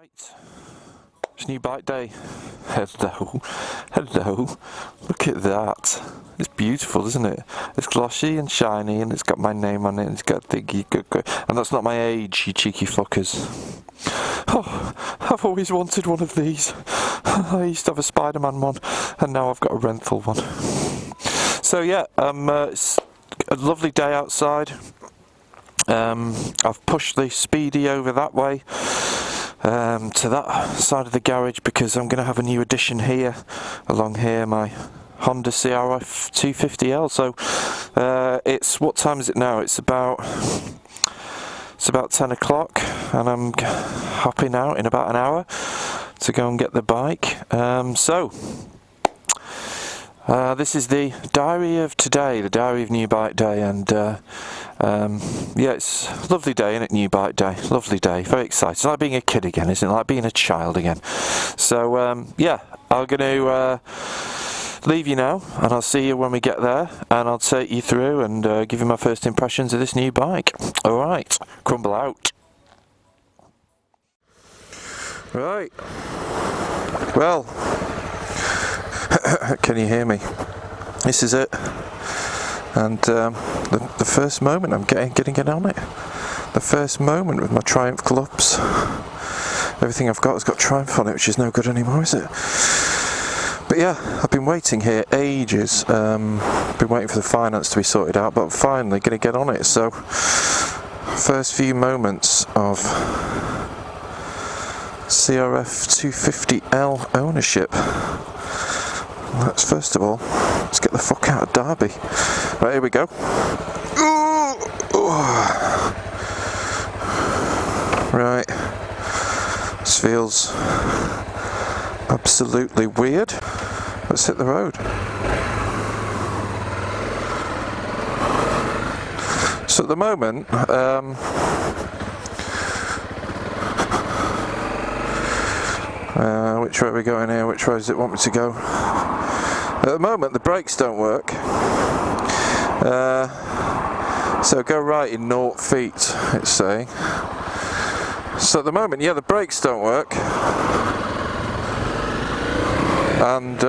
Right, it's new bike day. Hello, hello, look at that. It's beautiful, isn't it? It's glossy and shiny and it's got my name on it and it's got thingy, and that's not my age, you cheeky fuckers. Oh, I've always wanted one of these. I used to have a Spider-Man one and now I've got a rental one. So yeah, it's a lovely day outside. I've pushed the Speedy over that way to that side of the garage because I'm going to have a new addition here, along here, my Honda CRF250L. So it's, what time is it now? It's about 10 o'clock and I'm hopping out in about an hour to go and get the bike. This is the diary of today, the diary of New Bike Day, and yeah, it's a lovely day, isn't it? New Bike Day, lovely day, very exciting. It's like being a kid again, isn't it? Like being a child again. So yeah, I'm going to leave you now, and I'll see you when we get there, and I'll take you through and give you my first impressions of this new bike. Alright, Crumble out. Right, well, can you hear me? This is it, and the first moment I'm getting on it. The first moment with my Triumph clubs. Everything I've got has got Triumph on it, which is no good anymore, is it? But yeah, I've been waiting here ages. Been waiting for the finance to be sorted out, but I'm finally going to get on it. So, first few moments of CRF250L ownership. Let's first of all, let's get the fuck out of Derby. Right, here we go. Right, this feels absolutely weird. Let's hit the road. So at the moment, which way are we going here? Which way does it want me to go? At the moment the brakes don't work, so go right in 0 feet, it's saying. So at the moment, yeah, the brakes don't work, and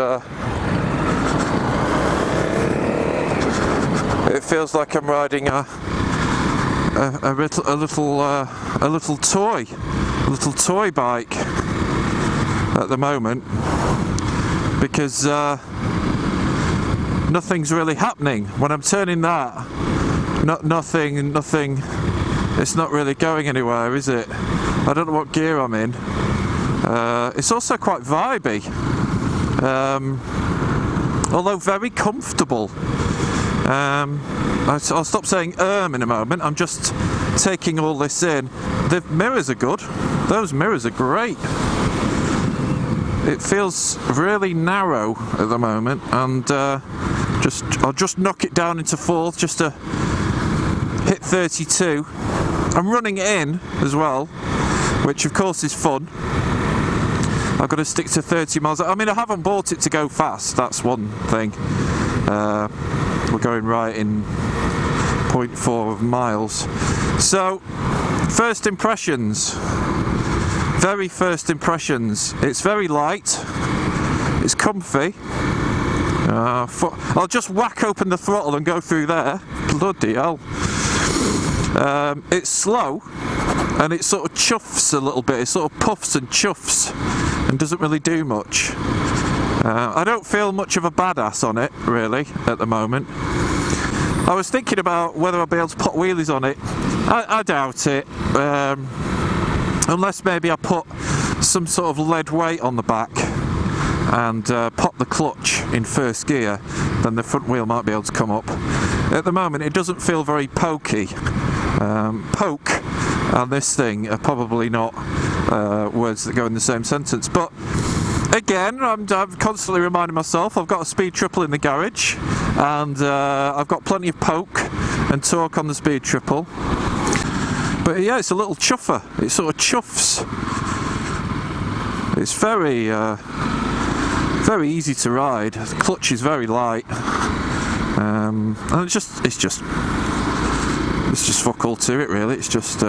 it feels like I'm riding a little toy bike at the moment, because nothing's really happening when I'm turning that. Nothing. It's not really going anywhere, is it? I don't know what gear I'm in. It's also quite vibey, although very comfortable. I'll stop saying in a moment. I'm just taking all this in. The mirrors are good. Those mirrors are great. It feels really narrow at the moment, and I'll just knock it down into 4th just to hit 32. I'm running it in as well, which of course is fun. I've got to stick to 30 miles. I mean, I haven't bought it to go fast, that's one thing. We're going right in 0.4 miles. So, first impressions. Very first impressions. It's very light. It's comfy. I'll just whack open the throttle and go through there. Bloody hell. It's slow, and it sort of chuffs a little bit. It sort of puffs and chuffs and doesn't really do much. I don't feel much of a badass on it, really, at the moment. I was thinking about whether I'll be able to put wheelies on it. I doubt it. Unless maybe I put some sort of lead weight on the back and pop the clutch in first gear, then the front wheel might be able to come up. At the moment it doesn't feel very pokey. Poke and this thing are probably not words that go in the same sentence, but again, I'm constantly reminding myself I've got a speed triple in the garage, and I've got plenty of poke and torque on the speed triple. But yeah, it's a little chuffer. It sort of chuffs. It's very easy to ride. The clutch is very light, and it's just fuck all to it, really. It's just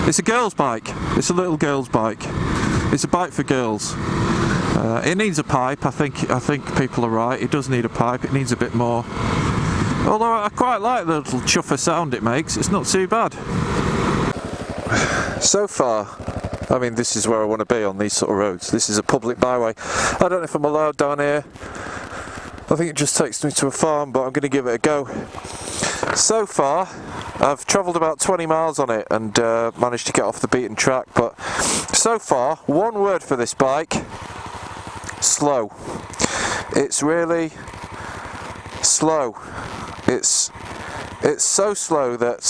It's a girl's bike. It's a little girl's bike. It's a bike for girls. It needs a pipe. I think people are right. It does need a pipe. It needs a bit more. Although I quite like the little chuffer sound it makes. It's not too bad. So far, I mean, this is where I want to be on these sort of roads. This is a public byway. I don't know if I'm allowed down here. I think it just takes me to a farm, but I'm going to give it a go. So far, I've travelled about 20 miles on it and managed to get off the beaten track, but so far, one word for this bike: slow. It's really slow. It's so slow that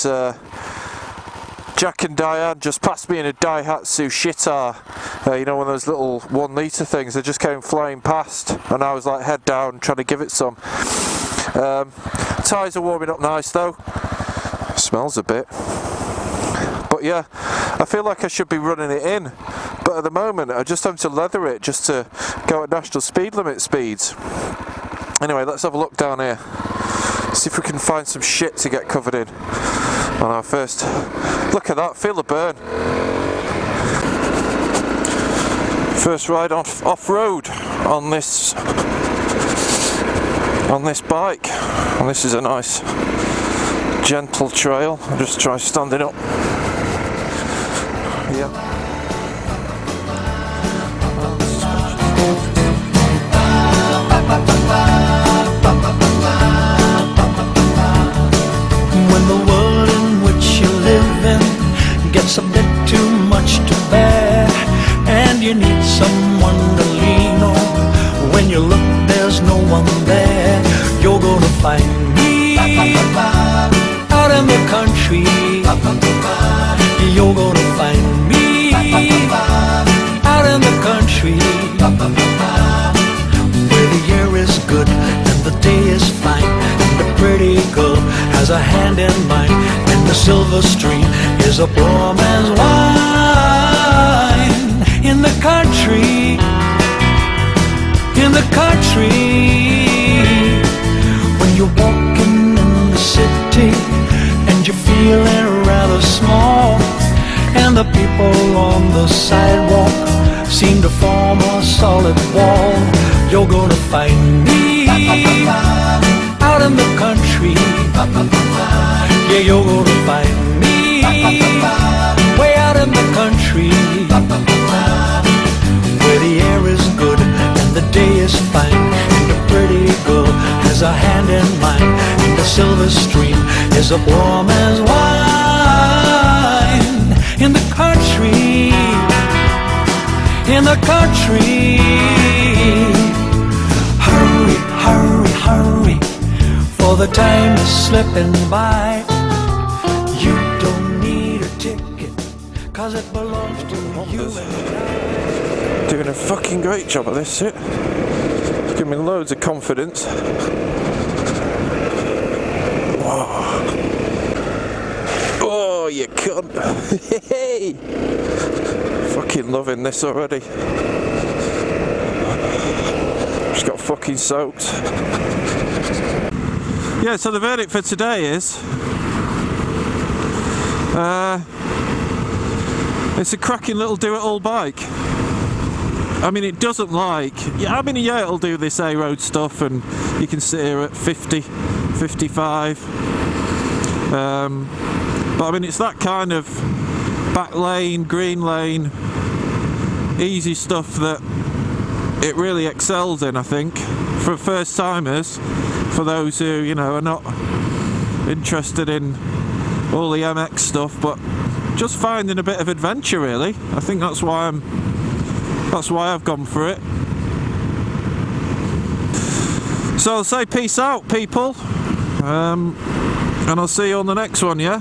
Jack and Diane just passed me in a Daihatsu Shitar, you know, one of those little 1 litre things. They just came flying past and I was like head down trying to give it some. Tyres are warming up nice though. Smells a bit. But yeah, I feel like I should be running it in. But at the moment I just have to leather it just to go at national speed limit speeds. Anyway, let's have a look down here. See if we can find some shit to get covered in on our first. Look at that, feel the burn. First ride off-road on this bike, and this is a nice gentle trail. I'll just try standing up. Yeah. When the world in which you live in gets a bit too much to bear, and you need someone to lean on, when you look there's no one there, you're gonna find me out in the country. You're gonna find me out in the country, where the air is good and the day is fine, and the pretty girl has a hand in mine, and the silver stream is a poor man's wine. In the country, in the country, when you're walking in the city and you're feeling rather small, and the people on the sidewalk seem to form a solid wall, you're gonna find me out in the country. Yeah, you're gonna find me way out in the country, where the air is good and the day is fine, and the pretty girl has a hand in mine, and the silver stream is a poor man's wine. In the country, in the country, hurry, hurry, hurry, for the time is slipping by. You don't need a ticket, 'cause it belongs to you and I. Doing a fucking great job at this, it. It's giving me loads of confidence. Whoa. Oh, you cunt. Hey! Fucking loving this already. Just got fucking soaked. Yeah, so the verdict for today is it's a cracking little do-it-all bike. I mean, it doesn't like... Yeah, I mean, yeah, it'll do this A-road stuff, and you can sit here at 50, 55. But I mean, it's that kind of back lane, green lane, easy stuff that it really excels in, I think, for first timers, for those who, you know, are not interested in all the MX stuff, but just finding a bit of adventure, really. I think that's why I've gone for it. So I'll say peace out, people, and I'll see you on the next one, yeah?